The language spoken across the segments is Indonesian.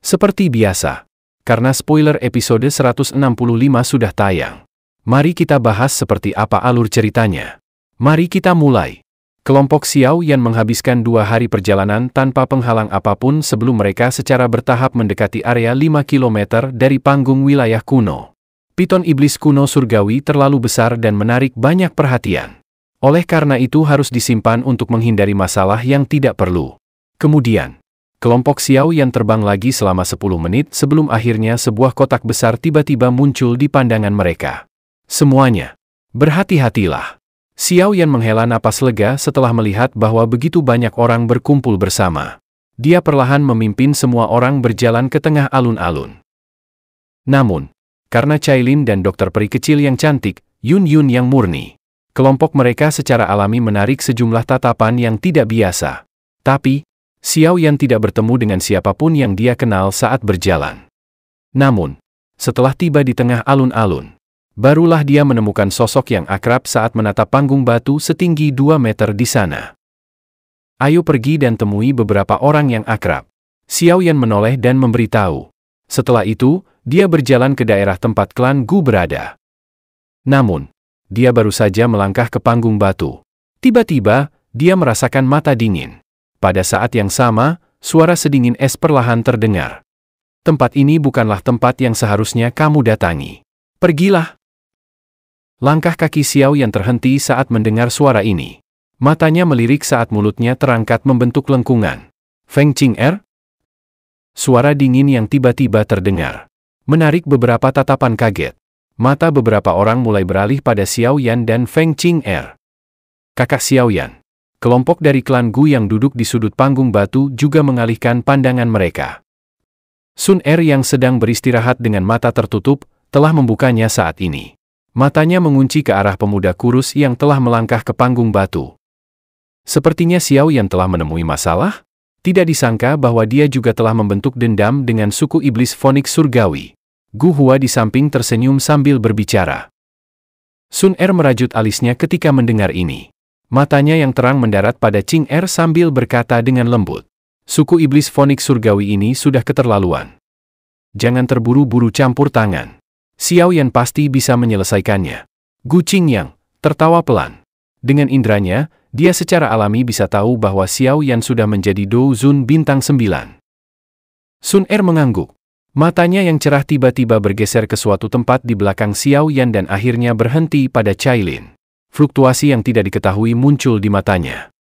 Seperti biasa, karena spoiler episode 165 sudah tayang, mari kita bahas seperti apa alur ceritanya. Mari kita mulai. Kelompok Xiao Yan menghabiskan 2 hari perjalanan tanpa penghalang apapun sebelum mereka secara bertahap mendekati area 5 km dari panggung wilayah kuno. Piton iblis kuno surgawi terlalu besar dan menarik banyak perhatian. Oleh karena itu harus disimpan untuk menghindari masalah yang tidak perlu. Kemudian, kelompok Xiao Yan terbang lagi selama 10 menit sebelum akhirnya sebuah kotak besar tiba-tiba muncul di pandangan mereka. Semuanya, berhati-hatilah. Xiao Yan menghela napas lega setelah melihat bahwa begitu banyak orang berkumpul bersama. Dia perlahan memimpin semua orang berjalan ke tengah alun-alun. Namun, karena Cailin dan dokter peri kecil yang cantik, Yun Yun yang murni, kelompok mereka secara alami menarik sejumlah tatapan yang tidak biasa. Tapi, Xiao Yan tidak bertemu dengan siapapun yang dia kenal saat berjalan. Namun, setelah tiba di tengah alun-alun, barulah dia menemukan sosok yang akrab saat menatap panggung batu setinggi 2 meter di sana. Ayo pergi dan temui beberapa orang yang akrab. Xiao Yan menoleh dan memberitahu. Setelah itu, dia berjalan ke daerah tempat klan Gu berada. Namun, dia baru saja melangkah ke panggung batu. Tiba-tiba, dia merasakan mata dingin. Pada saat yang sama, suara sedingin es perlahan terdengar. Tempat ini bukanlah tempat yang seharusnya kamu datangi. Pergilah. Langkah kaki Xiao Yan terhenti saat mendengar suara ini. Matanya melirik saat mulutnya terangkat membentuk lengkungan. Feng Qing'er? Suara dingin yang tiba-tiba terdengar menarik beberapa tatapan kaget. Mata beberapa orang mulai beralih pada Xiao Yan dan Feng Qing'er. Kakak Xiao Yan. Kelompok dari klan Gu yang duduk di sudut panggung batu juga mengalihkan pandangan mereka. Sun Er yang sedang beristirahat dengan mata tertutup, telah membukanya saat ini. Matanya mengunci ke arah pemuda kurus yang telah melangkah ke panggung batu. Sepertinya Xiao Yan telah menemui masalah. Tidak disangka bahwa dia juga telah membentuk dendam dengan suku iblis Phoenix surgawi. Gu Hua di samping tersenyum sambil berbicara. Sun Er merajut alisnya ketika mendengar ini. Matanya yang terang mendarat pada Qing Er sambil berkata dengan lembut. Suku iblis Phoenix surgawi ini sudah keterlaluan. Jangan terburu-buru campur tangan. Xiao Yan pasti bisa menyelesaikannya. Gu Qingyang tertawa pelan. Dengan indranya, dia secara alami bisa tahu bahwa Xiao Yan sudah menjadi Dou Zun bintang 9. Sun Er mengangguk. Matanya yang cerah tiba-tiba bergeser ke suatu tempat di belakang Xiao Yan dan akhirnya berhenti pada Cailin. Fluktuasi yang tidak diketahui muncul di matanya.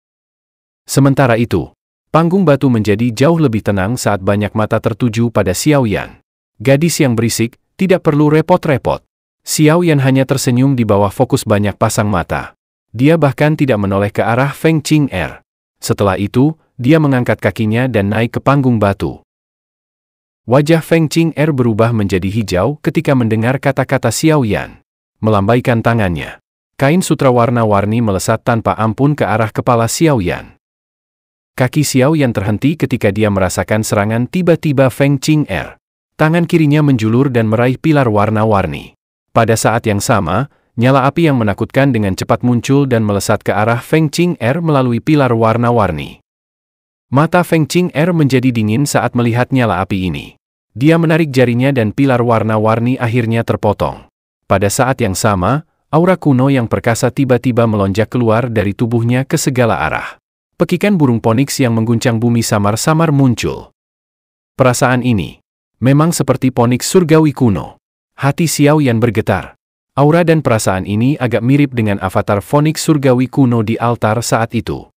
Sementara itu, panggung batu menjadi jauh lebih tenang saat banyak mata tertuju pada Xiao Yan. Gadis yang berisik, tidak perlu repot-repot. Xiao Yan hanya tersenyum di bawah fokus banyak pasang mata. Dia bahkan tidak menoleh ke arah Feng Qing'er. Setelah itu, dia mengangkat kakinya dan naik ke panggung batu. Wajah Feng Qing'er berubah menjadi hijau ketika mendengar kata-kata Xiao Yan. Melambaikan tangannya. Kain sutra warna-warni melesat tanpa ampun ke arah kepala Xiao Yan. Kaki Xiao Yan terhenti ketika dia merasakan serangan tiba-tiba Feng Qing'er. Tangan kirinya menjulur dan meraih pilar warna-warni. Pada saat yang sama, nyala api yang menakutkan dengan cepat muncul dan melesat ke arah Feng Qing'er melalui pilar warna-warni. Mata Feng Qing'er menjadi dingin saat melihat nyala api ini. Dia menarik jarinya dan pilar warna-warni akhirnya terpotong. Pada saat yang sama, aura kuno yang perkasa tiba-tiba melonjak keluar dari tubuhnya ke segala arah. Pekikan burung Phoenix yang mengguncang bumi samar-samar muncul. Perasaan ini memang seperti Phoenix surgawi kuno. Hati Xiao Yan bergetar. Aura dan perasaan ini agak mirip dengan avatar Phoenix surgawi kuno di altar saat itu.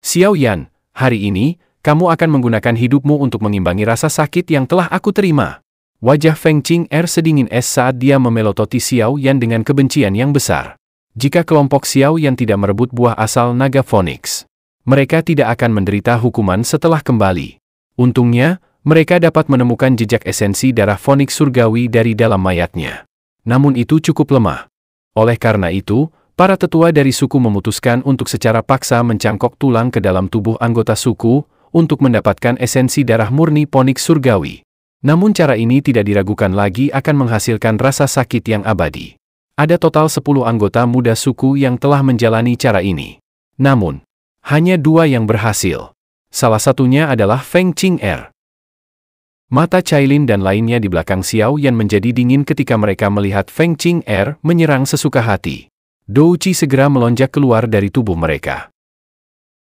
Xiao Yan, hari ini, kamu akan menggunakan hidupmu untuk mengimbangi rasa sakit yang telah aku terima. Wajah Feng Qing'er sedingin es saat dia memelototi Xiao Yan dengan kebencian yang besar. Jika kelompok Xiao Yan tidak merebut buah asal naga Phoenix, mereka tidak akan menderita hukuman setelah kembali. Untungnya, mereka dapat menemukan jejak esensi darah Phoenix surgawi dari dalam mayatnya. Namun itu cukup lemah. Oleh karena itu, para tetua dari suku memutuskan untuk secara paksa mencangkok tulang ke dalam tubuh anggota suku untuk mendapatkan esensi darah murni Phoenix surgawi. Namun cara ini tidak diragukan lagi akan menghasilkan rasa sakit yang abadi. Ada total 10 anggota muda suku yang telah menjalani cara ini. Namun, hanya 2 yang berhasil. Salah satunya adalah Feng Qing'er. Mata Cailin dan lainnya di belakang Xiao Yan menjadi dingin ketika mereka melihat Feng Qing'er menyerang sesuka hati. Dou Qi segera melonjak keluar dari tubuh mereka.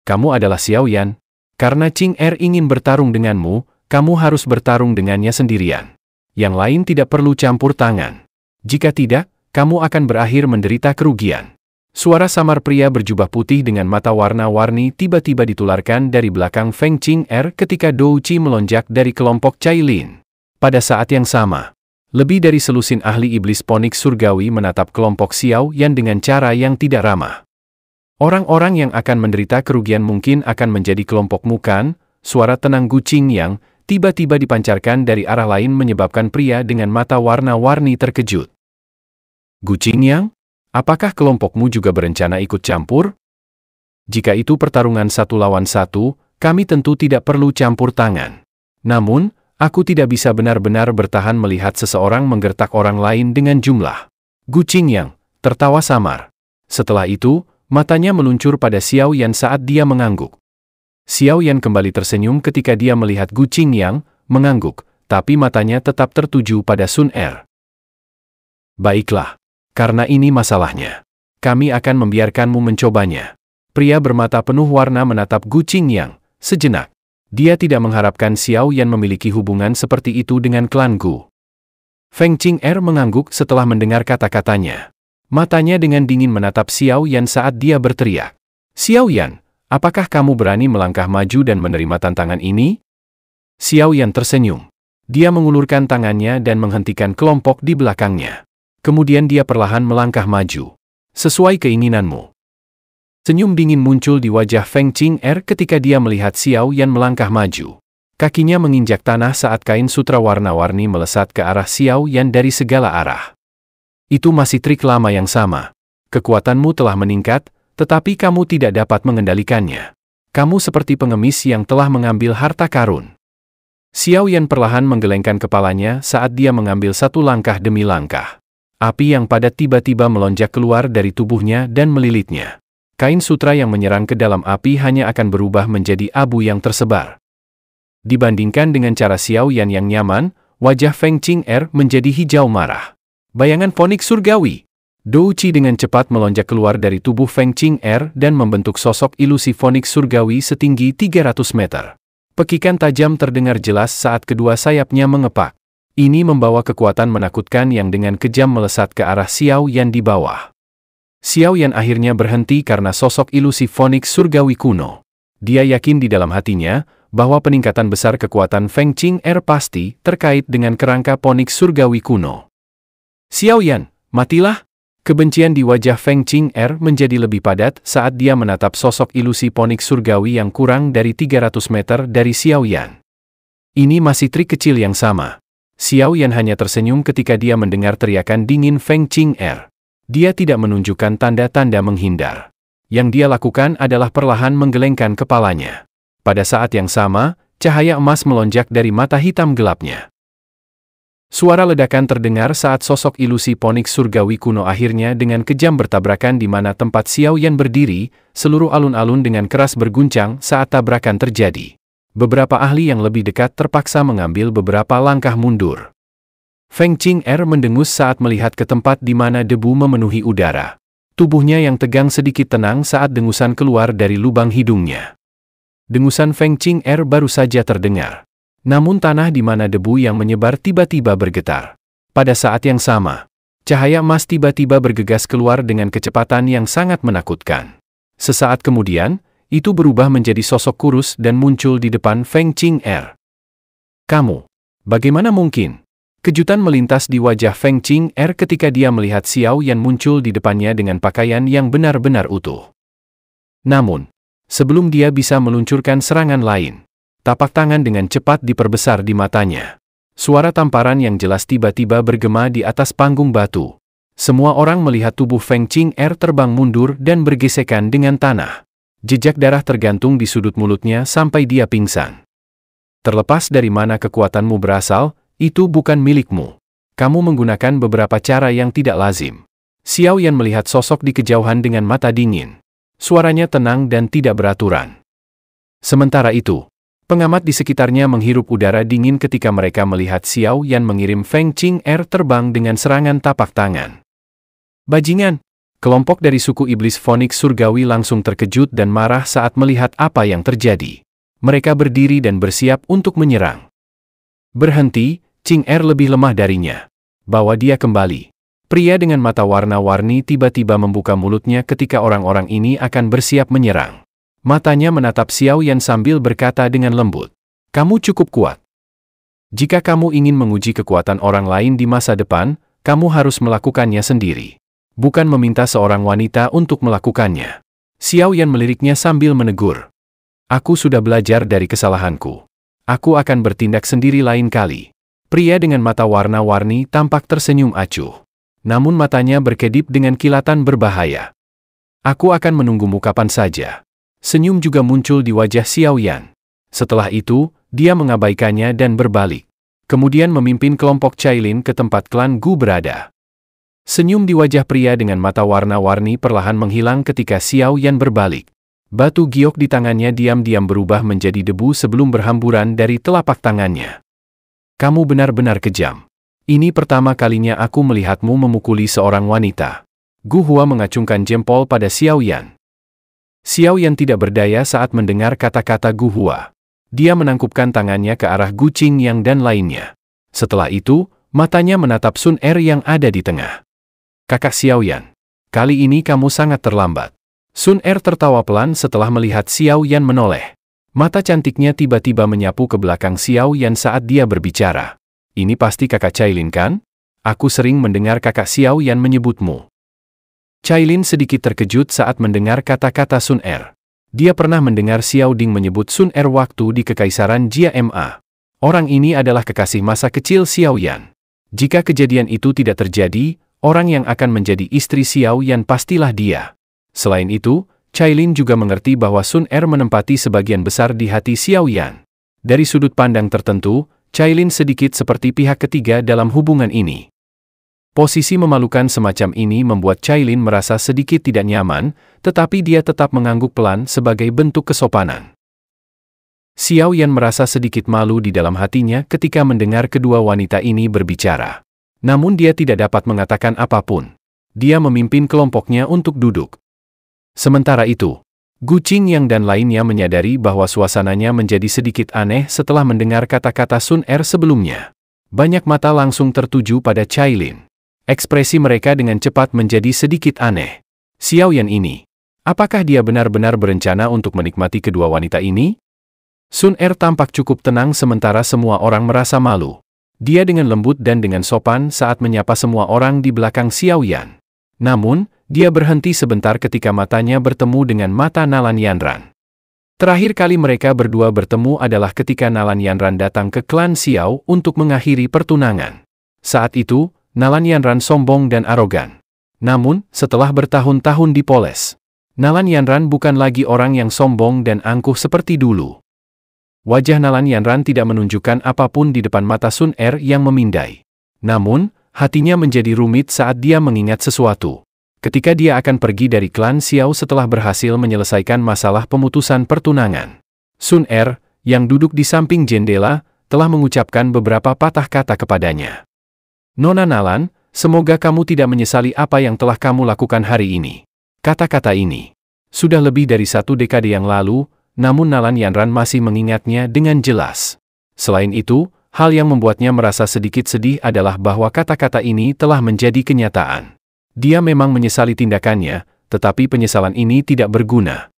Kamu adalah Xiao Yan. Karena Qing'er ingin bertarung denganmu, kamu harus bertarung dengannya sendirian. Yang lain tidak perlu campur tangan. Jika tidak, kamu akan berakhir menderita kerugian. Suara samar pria berjubah putih dengan mata warna-warni tiba-tiba ditularkan dari belakang Feng Qing'er ketika Dou Qi melonjak dari kelompok Cailin. Pada saat yang sama, lebih dari selusin ahli iblis ponik surgawi menatap kelompok Xiao Yan dengan cara yang tidak ramah. Orang-orang yang akan menderita kerugian mungkin akan menjadi kelompokmu kan? Suara tenang Gu Qingyang tiba-tiba dipancarkan dari arah lain menyebabkan pria dengan mata warna-warni terkejut. Gu Qingyang? Apakah kelompokmu juga berencana ikut campur? Jika itu pertarungan 1 lawan 1, kami tentu tidak perlu campur tangan. Namun, aku tidak bisa benar-benar bertahan melihat seseorang menggertak orang lain dengan jumlah. Gu Qingyang tertawa samar. Setelah itu, matanya meluncur pada Xiao Yan saat dia mengangguk. Xiao Yan kembali tersenyum ketika dia melihat Gu Qingyang mengangguk, tapi matanya tetap tertuju pada Sun Er. Baiklah. Karena ini masalahnya. Kami akan membiarkanmu mencobanya. Pria bermata penuh warna menatap Gu Qingyang sejenak. Dia tidak mengharapkan Xiao Yan memiliki hubungan seperti itu dengan klan Gu. Feng Qing'er mengangguk setelah mendengar kata-katanya. Matanya dengan dingin menatap Xiao Yan saat dia berteriak. Xiao Yan, apakah kamu berani melangkah maju dan menerima tantangan ini? Xiao Yan tersenyum. Dia mengulurkan tangannya dan menghentikan kelompok di belakangnya. Kemudian dia perlahan melangkah maju. Sesuai keinginanmu. Senyum dingin muncul di wajah Feng Qing'er ketika dia melihat Xiao Yan melangkah maju. Kakinya menginjak tanah saat kain sutra warna-warni melesat ke arah Xiao Yan dari segala arah. Itu masih trik lama yang sama. Kekuatanmu telah meningkat, tetapi kamu tidak dapat mengendalikannya. Kamu seperti pengemis yang telah mengambil harta karun. Xiao Yan perlahan menggelengkan kepalanya saat dia mengambil satu langkah demi langkah. Api yang padat tiba-tiba melonjak keluar dari tubuhnya dan melilitnya. Kain sutra yang menyerang ke dalam api hanya akan berubah menjadi abu yang tersebar. Dibandingkan dengan cara Xiao Yan yang nyaman, wajah Feng Qing'er menjadi hijau marah. Bayangan fonik surgawi. Dou Qi dengan cepat melonjak keluar dari tubuh Feng Qing'er dan membentuk sosok ilusi fonik surgawi setinggi 300 meter. Pekikan tajam terdengar jelas saat kedua sayapnya mengepak. Ini membawa kekuatan menakutkan yang dengan kejam melesat ke arah Xiao Yan di bawah. Xiao Yan akhirnya berhenti karena sosok ilusi fonik surgawi kuno. Dia yakin di dalam hatinya bahwa peningkatan besar kekuatan Feng Qing'er pasti terkait dengan kerangka fonik surgawi kuno. Xiao Yan, matilah! Kebencian di wajah Feng Qing'er menjadi lebih padat saat dia menatap sosok ilusi fonik surgawi yang kurang dari 300 meter dari Xiao Yan. Ini masih trik kecil yang sama. Xiao Yan hanya tersenyum ketika dia mendengar teriakan dingin Feng Qing'er. Dia tidak menunjukkan tanda-tanda menghindar. Yang dia lakukan adalah perlahan menggelengkan kepalanya. Pada saat yang sama, cahaya emas melonjak dari mata hitam gelapnya. Suara ledakan terdengar saat sosok ilusi ponik surgawi kuno akhirnya dengan kejam bertabrakan di mana tempat Xiao Yan berdiri, seluruh alun-alun dengan keras berguncang saat tabrakan terjadi. Beberapa ahli yang lebih dekat terpaksa mengambil beberapa langkah mundur. Feng Qing'er mendengus saat melihat ke tempat di mana debu memenuhi udara. Tubuhnya yang tegang sedikit tenang saat dengusan keluar dari lubang hidungnya. Dengusan Feng Qing'er baru saja terdengar. Namun tanah di mana debu yang menyebar tiba-tiba bergetar. Pada saat yang sama, cahaya emas tiba-tiba bergegas keluar dengan kecepatan yang sangat menakutkan. Sesaat kemudian, itu berubah menjadi sosok kurus dan muncul di depan Feng Qing'er. Kamu, bagaimana mungkin? Kejutan melintas di wajah Feng Qing'er ketika dia melihat Xiao Yan muncul di depannya dengan pakaian yang benar-benar utuh. Namun, sebelum dia bisa meluncurkan serangan lain, tapak tangan dengan cepat diperbesar di matanya. Suara tamparan yang jelas tiba-tiba bergema di atas panggung batu. Semua orang melihat tubuh Feng Qing'er terbang mundur dan bergesekan dengan tanah. Jejak darah tergantung di sudut mulutnya sampai dia pingsan. Terlepas dari mana kekuatanmu berasal, itu bukan milikmu. Kamu menggunakan beberapa cara yang tidak lazim. Xiao Yan melihat sosok di kejauhan dengan mata dingin. Suaranya tenang dan tidak beraturan. Sementara itu, Pengamat di sekitarnya menghirup udara dingin ketika mereka melihat Xiao Yan mengirim Feng Qing'er terbang dengan serangan tapak tangan. Bajingan! Kelompok dari suku iblis Phoenix Surgawi langsung terkejut dan marah saat melihat apa yang terjadi. Mereka berdiri dan bersiap untuk menyerang. Berhenti, Qing'er lebih lemah darinya. Bawa dia kembali. Pria dengan mata warna-warni tiba-tiba membuka mulutnya ketika orang-orang ini akan bersiap menyerang. Matanya menatap Xiao Yan sambil berkata dengan lembut, "Kamu cukup kuat. Jika kamu ingin menguji kekuatan orang lain di masa depan, kamu harus melakukannya sendiri. Bukan meminta seorang wanita untuk melakukannya." Xiao Yan meliriknya sambil menegur, "Aku sudah belajar dari kesalahanku. Aku akan bertindak sendiri lain kali." Pria dengan mata warna-warni tampak tersenyum acuh. Namun matanya berkedip dengan kilatan berbahaya. "Aku akan menunggumu kapan saja." Senyum juga muncul di wajah Xiao Yan. Setelah itu, dia mengabaikannya dan berbalik. Kemudian memimpin kelompok Cailin ke tempat klan Gu berada. Senyum di wajah pria dengan mata warna-warni perlahan menghilang ketika Xiao Yan berbalik. Batu giok di tangannya diam-diam berubah menjadi debu sebelum berhamburan dari telapak tangannya. "Kamu benar-benar kejam. Ini pertama kalinya aku melihatmu memukuli seorang wanita." Gu Hua mengacungkan jempol pada Xiao Yan. Xiao Yan tidak berdaya saat mendengar kata-kata Gu Hua. Dia menangkupkan tangannya ke arah Gu Qingyang dan lainnya. Setelah itu, matanya menatap Sun Er yang ada di tengah. "Kakak Xiao Yan, kali ini kamu sangat terlambat." Sun Er tertawa pelan setelah melihat Xiao Yan menoleh. Mata cantiknya tiba-tiba menyapu ke belakang Xiao Yan saat dia berbicara. "Ini pasti kakak Cailin kan? Aku sering mendengar kakak Xiao Yan menyebutmu." Cailin sedikit terkejut saat mendengar kata-kata Sun Er. Dia pernah mendengar Xiao Ding menyebut Sun Er waktu di Kekaisaran Jia Ma. Orang ini adalah kekasih masa kecil Xiao Yan. Jika kejadian itu tidak terjadi, orang yang akan menjadi istri Xiao Yan pastilah dia. Selain itu, Cailin juga mengerti bahwa Sun Er menempati sebagian besar di hati Xiao Yan. Dari sudut pandang tertentu, Cailin sedikit seperti pihak ketiga dalam hubungan ini. Posisi memalukan semacam ini membuat Cailin merasa sedikit tidak nyaman, tetapi dia tetap mengangguk pelan sebagai bentuk kesopanan. Xiao Yan merasa sedikit malu di dalam hatinya ketika mendengar kedua wanita ini berbicara. Namun dia tidak dapat mengatakan apapun. Dia memimpin kelompoknya untuk duduk. Sementara itu, Gu Qingyang dan lainnya menyadari bahwa suasananya menjadi sedikit aneh setelah mendengar kata-kata Sun Er sebelumnya. Banyak mata langsung tertuju pada Cailin. Ekspresi mereka dengan cepat menjadi sedikit aneh. Xiao Yan ini, apakah dia benar-benar berencana untuk menikmati kedua wanita ini? Sun Er tampak cukup tenang sementara semua orang merasa malu. Dia dengan lembut dan dengan sopan saat menyapa semua orang di belakang Xiao Yan. Namun, dia berhenti sebentar ketika matanya bertemu dengan mata Nalan Yanran. Terakhir kali mereka berdua bertemu adalah ketika Nalan Yanran datang ke klan Xiao untuk mengakhiri pertunangan. Saat itu, Nalan Yanran sombong dan arogan. Namun, setelah bertahun-tahun dipoles, Nalan Yanran bukan lagi orang yang sombong dan angkuh seperti dulu. Wajah Nalan Yanran tidak menunjukkan apapun di depan mata Sun Er yang memindai. Namun, hatinya menjadi rumit saat dia mengingat sesuatu. Ketika dia akan pergi dari klan Xiao setelah berhasil menyelesaikan masalah pemutusan pertunangan, Sun Er, yang duduk di samping jendela, telah mengucapkan beberapa patah kata kepadanya. "Nona Nalan, semoga kamu tidak menyesali apa yang telah kamu lakukan hari ini." Kata-kata ini sudah lebih dari 1 dekade yang lalu, namun Nalan Yanran masih mengingatnya dengan jelas. Selain itu, hal yang membuatnya merasa sedikit sedih adalah bahwa kata-kata ini telah menjadi kenyataan. Dia memang menyesali tindakannya, tetapi penyesalan ini tidak berguna.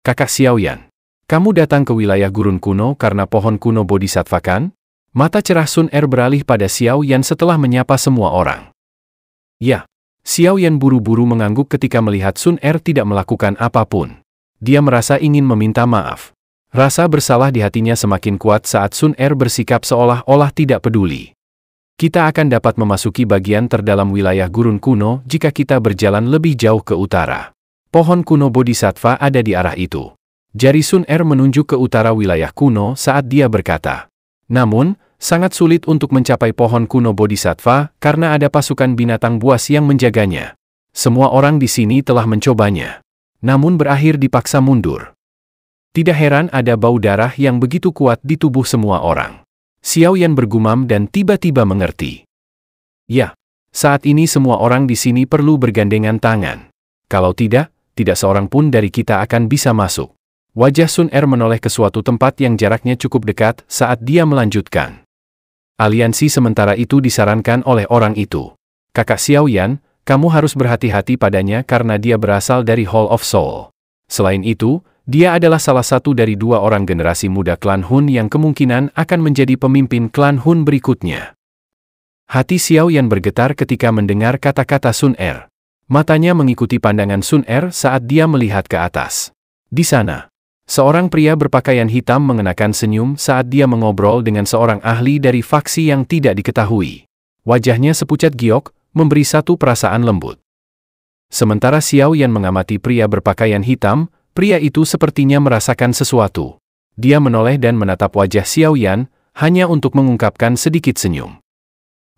"Kakak Xiao Yan, kamu datang ke wilayah gurun kuno karena pohon kuno Bodhisattva kan?" Mata cerah Sun Er beralih pada Xiao Yan setelah menyapa semua orang. "Ya." Xiao Yan buru-buru mengangguk ketika melihat Sun Er tidak melakukan apapun. Dia merasa ingin meminta maaf. Rasa bersalah di hatinya semakin kuat saat Sun Er bersikap seolah-olah tidak peduli. "Kita akan dapat memasuki bagian terdalam wilayah gurun kuno jika kita berjalan lebih jauh ke utara. Pohon kuno Bodhisattva ada di arah itu." Jari Sun Er menunjuk ke utara wilayah kuno saat dia berkata. Namun, sangat sulit untuk mencapai pohon kuno Bodhisattva karena ada pasukan binatang buas yang menjaganya. Semua orang di sini telah mencobanya, namun berakhir dipaksa mundur. Tidak heran ada bau darah yang begitu kuat di tubuh semua orang. Xiao Yan bergumam dan tiba-tiba mengerti. Ya, saat ini semua orang di sini perlu bergandengan tangan. Kalau tidak seorang pun dari kita akan bisa masuk. Wajah Sun Er menoleh ke suatu tempat yang jaraknya cukup dekat saat dia melanjutkan. Aliansi sementara itu disarankan oleh orang itu. Kakak Xiao Yan, kamu harus berhati-hati padanya karena dia berasal dari Hall of Soul. Selain itu, dia adalah salah satu dari 2 orang generasi muda klan Hun yang kemungkinan akan menjadi pemimpin klan Hun berikutnya. Hati Xiao Yan bergetar ketika mendengar kata-kata Sun Er. Matanya mengikuti pandangan Sun Er saat dia melihat ke atas. Di sana, seorang pria berpakaian hitam mengenakan senyum saat dia mengobrol dengan seorang ahli dari faksi yang tidak diketahui. Wajahnya sepucat giok, memberi satu perasaan lembut. Sementara Xiao Yan mengamati pria berpakaian hitam, pria itu sepertinya merasakan sesuatu. Dia menoleh dan menatap wajah Xiao Yan, hanya untuk mengungkapkan sedikit senyum.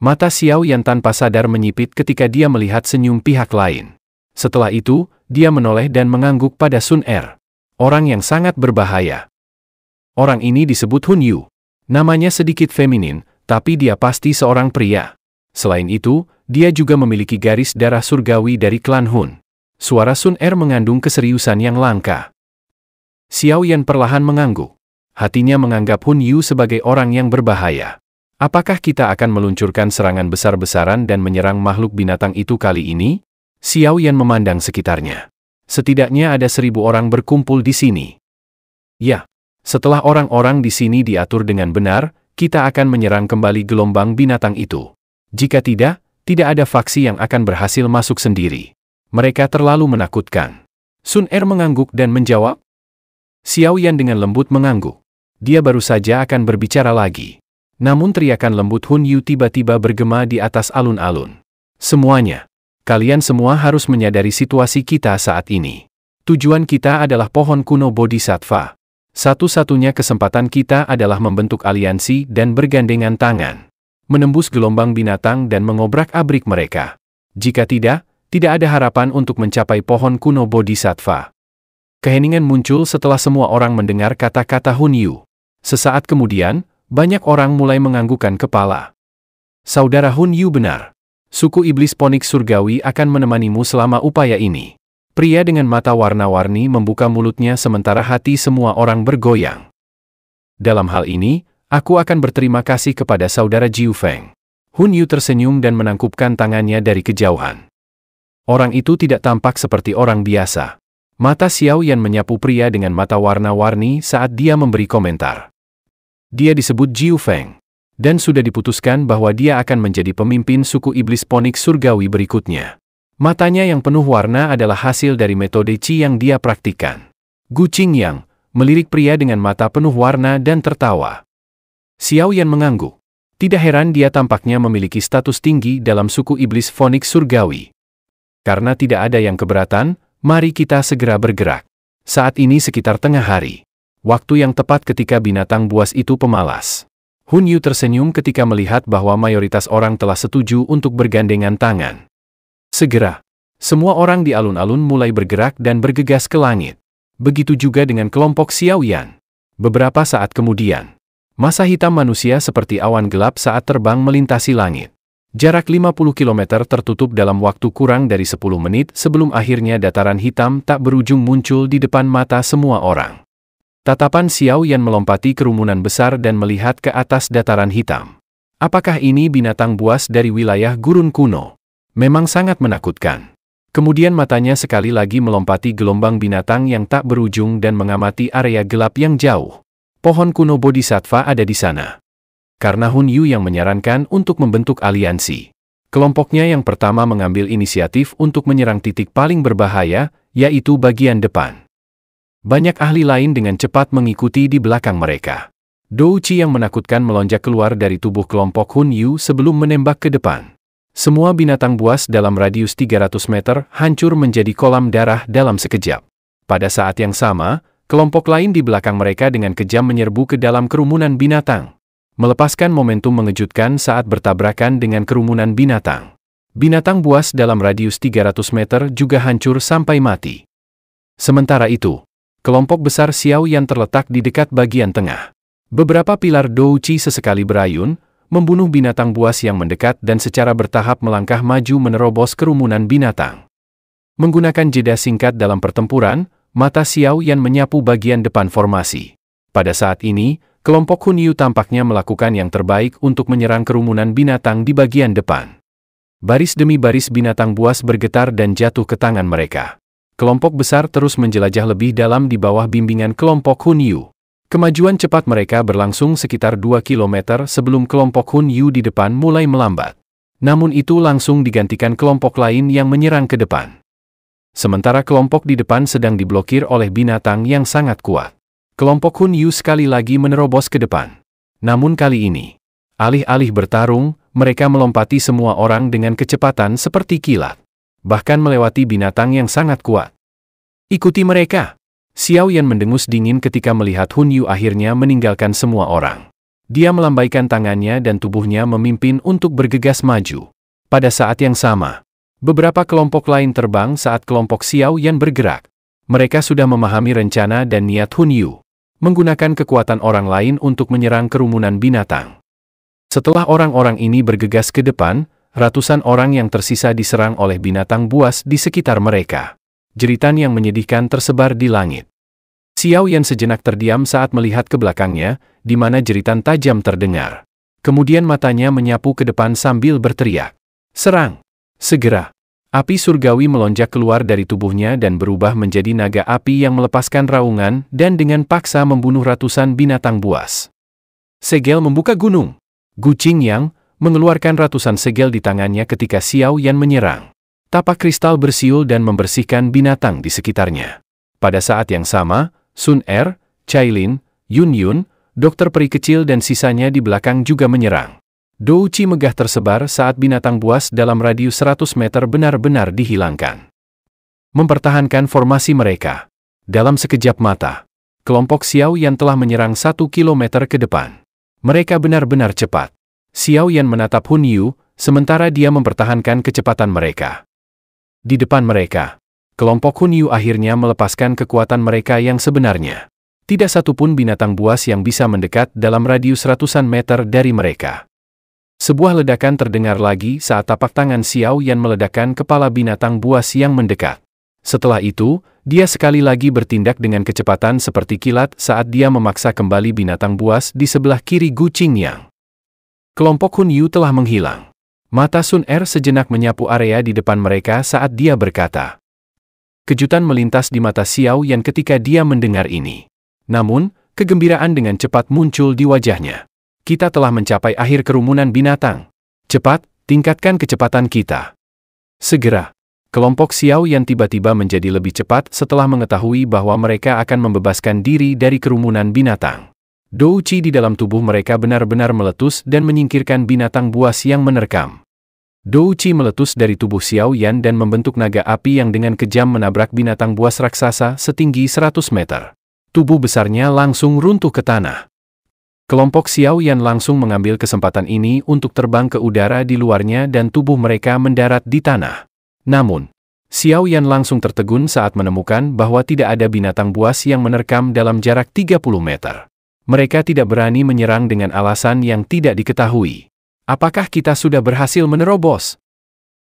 Mata Xiao Yan tanpa sadar menyipit ketika dia melihat senyum pihak lain. Setelah itu, dia menoleh dan mengangguk pada Sun Er. Orang yang sangat berbahaya. Orang ini disebut Hun Yu. Namanya sedikit feminin, tapi dia pasti seorang pria. Selain itu, dia juga memiliki garis darah surgawi dari klan Hun. Suara Sun Er mengandung keseriusan yang langka. Xiao Yan perlahan mengangguk. Hatinya menganggap Hun Yu sebagai orang yang berbahaya. Apakah kita akan meluncurkan serangan besar-besaran dan menyerang makhluk binatang itu kali ini? Xiao Yan memandang sekitarnya. Setidaknya ada 1000 orang berkumpul di sini. Ya, setelah orang-orang di sini diatur dengan benar, kita akan menyerang kembali gelombang binatang itu. Jika tidak ada faksi yang akan berhasil masuk sendiri. Mereka terlalu menakutkan. Sun Er mengangguk dan menjawab. Xiao Yan dengan lembut mengangguk. Dia baru saja akan berbicara lagi. Namun teriakan lembut Hun Yu tiba-tiba bergema di atas alun-alun. Semuanya. Kalian semua harus menyadari situasi kita saat ini. Tujuan kita adalah pohon kuno Bodhisattva. Satu-satunya kesempatan kita adalah membentuk aliansi dan bergandengan tangan. Menembus gelombang binatang dan mengobrak-abrik mereka. Jika tidak ada harapan untuk mencapai pohon kuno Bodhisattva. Keheningan muncul setelah semua orang mendengar kata-kata Hun Yu. Sesaat kemudian, banyak orang mulai menganggukkan kepala. Saudara Hun Yu benar. Suku Iblis Ponik Surgawi akan menemanimu selama upaya ini. Pria dengan mata warna-warni membuka mulutnya sementara hati semua orang bergoyang. Dalam hal ini, aku akan berterima kasih kepada saudara Jiu Feng. Hun Yu tersenyum dan menangkupkan tangannya dari kejauhan. Orang itu tidak tampak seperti orang biasa. Mata Xiao Yan menyapu pria dengan mata warna-warni saat dia memberi komentar. Dia disebut Jiu Feng. Dan sudah diputuskan bahwa dia akan menjadi pemimpin suku Iblis Ponik Surgawi berikutnya. Matanya yang penuh warna adalah hasil dari metode Qi yang dia praktikkan. Gu Qingyang melirik pria dengan mata penuh warna dan tertawa. Xiao Yan mengangguk. Tidak heran dia tampaknya memiliki status tinggi dalam suku Iblis Ponik Surgawi. Karena tidak ada yang keberatan, mari kita segera bergerak. Saat ini sekitar tengah hari. Waktu yang tepat ketika binatang buas itu pemalas. Hun Yu tersenyum ketika melihat bahwa mayoritas orang telah setuju untuk bergandengan tangan. Segera, semua orang di alun-alun mulai bergerak dan bergegas ke langit. Begitu juga dengan kelompok Xiao Yan. Beberapa saat kemudian, masa hitam manusia seperti awan gelap saat terbang melintasi langit. Jarak 50 km tertutup dalam waktu kurang dari 10 menit sebelum akhirnya dataran hitam tak berujung muncul di depan mata semua orang. Tatapan Xiao Yan melompati kerumunan besar dan melihat ke atas dataran hitam. Apakah ini binatang buas dari wilayah gurun kuno? Memang sangat menakutkan. Kemudian matanya sekali lagi melompati gelombang binatang yang tak berujung dan mengamati area gelap yang jauh. Pohon kuno Bodhisattva ada di sana. Karena Hun Yu yang menyarankan untuk membentuk aliansi. Kelompoknya yang pertama mengambil inisiatif untuk menyerang titik paling berbahaya, yaitu bagian depan. Banyak ahli lain dengan cepat mengikuti di belakang mereka. Dou Qi yang menakutkan melonjak keluar dari tubuh kelompok Hun Yu sebelum menembak ke depan. Semua binatang buas dalam radius 300 meter hancur menjadi kolam darah dalam sekejap. Pada saat yang sama, kelompok lain di belakang mereka dengan kejam menyerbu ke dalam kerumunan binatang. Melepaskan momentum mengejutkan saat bertabrakan dengan kerumunan binatang. Binatang buas dalam radius 300 meter juga hancur sampai mati. Sementara itu, Kelompok besar Xiao Yan terletak di dekat bagian tengah. Beberapa pilar Douqi sesekali berayun, membunuh binatang buas yang mendekat dan secara bertahap melangkah maju menerobos kerumunan binatang. Menggunakan jeda singkat dalam pertempuran, mata Xiao Yan menyapu bagian depan formasi. Pada saat ini, kelompok Hun Yu tampaknya melakukan yang terbaik untuk menyerang kerumunan binatang di bagian depan. Baris demi baris binatang buas bergetar dan jatuh ke tangan mereka. Kelompok besar terus menjelajah lebih dalam di bawah bimbingan kelompok Hun Yu. Kemajuan cepat mereka berlangsung sekitar 2 km sebelum kelompok Hun Yu di depan mulai melambat. Namun itu langsung digantikan kelompok lain yang menyerang ke depan. Sementara kelompok di depan sedang diblokir oleh binatang yang sangat kuat. Kelompok Hun Yu sekali lagi menerobos ke depan. Namun kali ini, alih-alih bertarung, mereka melompati semua orang dengan kecepatan seperti kilat. Bahkan melewati binatang yang sangat kuat. Ikuti mereka. Xiao Yan mendengus dingin ketika melihat Hun Yu akhirnya meninggalkan semua orang. Dia melambaikan tangannya dan tubuhnya memimpin untuk bergegas maju. Pada saat yang sama, beberapa kelompok lain terbang saat kelompok Xiao Yan bergerak. Mereka sudah memahami rencana dan niat Hun Yu, menggunakan kekuatan orang lain untuk menyerang kerumunan binatang. Setelah orang-orang ini bergegas ke depan, ratusan orang yang tersisa diserang oleh binatang buas di sekitar mereka. Jeritan yang menyedihkan tersebar di langit. Xiao Yan sejenak terdiam saat melihat ke belakangnya, di mana jeritan tajam terdengar. Kemudian matanya menyapu ke depan sambil berteriak, "Serang! Segera!" Api surgawi melonjak keluar dari tubuhnya dan berubah menjadi naga api yang melepaskan raungan dan dengan paksa membunuh ratusan binatang buas. Segel membuka gunung. Gu Qingyang mengeluarkan ratusan segel di tangannya ketika Xiao Yan menyerang. Tapak kristal bersiul dan membersihkan binatang di sekitarnya. Pada saat yang sama, Sun Er, Cailin, Yun Yun, dokter peri kecil dan sisanya di belakang juga menyerang. Douqi megah tersebar saat binatang buas dalam radius 100 meter benar-benar dihilangkan. Mempertahankan formasi mereka. Dalam sekejap mata, kelompok Xiao Yan telah menyerang 1 kilometer ke depan. Mereka benar-benar cepat. Xiao Yan menatap Hun Yu, sementara dia mempertahankan kecepatan mereka. Di depan mereka, kelompok Hun Yu akhirnya melepaskan kekuatan mereka yang sebenarnya. Tidak satupun binatang buas yang bisa mendekat dalam radius ratusan meter dari mereka. Sebuah ledakan terdengar lagi saat tapak tangan Xiao Yan meledakkan kepala binatang buas yang mendekat. Setelah itu, dia sekali lagi bertindak dengan kecepatan seperti kilat saat dia memaksa kembali binatang buas di sebelah kiri Gu Qingyang. Kelompok Hun Yu telah menghilang. Mata Sun Er sejenak menyapu area di depan mereka saat dia berkata. Kejutan melintas di mata Xiao Yan ketika dia mendengar ini. Namun, kegembiraan dengan cepat muncul di wajahnya. Kita telah mencapai akhir kerumunan binatang. Cepat, tingkatkan kecepatan kita. Segera, kelompok Xiao Yan tiba-tiba menjadi lebih cepat setelah mengetahui bahwa mereka akan membebaskan diri dari kerumunan binatang. Douqi di dalam tubuh mereka benar-benar meletus dan menyingkirkan binatang buas yang menerkam. Douqi meletus dari tubuh Xiao Yan dan membentuk naga api yang dengan kejam menabrak binatang buas raksasa setinggi 100 meter. Tubuh besarnya langsung runtuh ke tanah. Kelompok Xiao Yan langsung mengambil kesempatan ini untuk terbang ke udara di luarnya dan tubuh mereka mendarat di tanah. Namun, Xiao Yan langsung tertegun saat menemukan bahwa tidak ada binatang buas yang menerkam dalam jarak 30 meter. Mereka tidak berani menyerang dengan alasan yang tidak diketahui. Apakah kita sudah berhasil menerobos?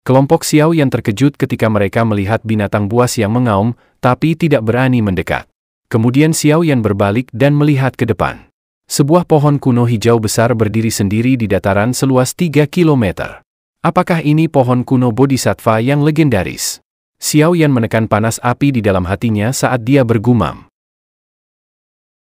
Kelompok Xiao Yan terkejut ketika mereka melihat binatang buas yang mengaum, tapi tidak berani mendekat. Kemudian Xiao Yan berbalik dan melihat ke depan. Sebuah pohon kuno hijau besar berdiri sendiri di dataran seluas 3 km. Apakah ini pohon kuno Bodhisattva yang legendaris? Xiao Yan menekan panas api di dalam hatinya saat dia bergumam.